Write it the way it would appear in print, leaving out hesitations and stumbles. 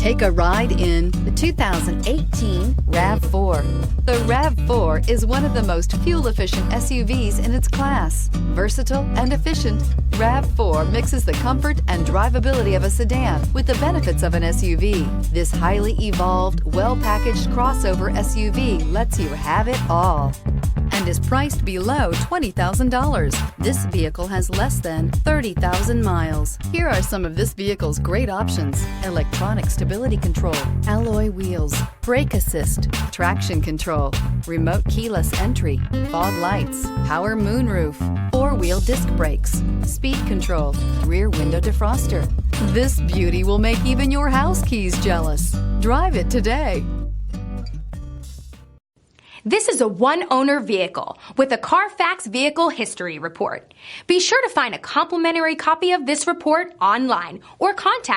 Take a ride in the 2018 RAV4. The RAV4 is one of the most fuel-efficient SUVs in its class. Versatile and efficient, RAV4 mixes the comfort and drivability of a sedan with the benefits of an SUV. This highly evolved, well-packaged crossover SUV lets you have it all and is priced below $20,000. This vehicle has less than 30,000 miles. Here are some of this vehicle's great options: electronic stability control, alloy wheels, brake assist, traction control, remote keyless entry, fog lights, power moonroof, four-wheel disc brakes, speed control, rear window defroster. This beauty will make even your house keys jealous. Drive it today. This is a one-owner vehicle with a Carfax Vehicle History Report. Be sure to find a complimentary copy of this report online or contact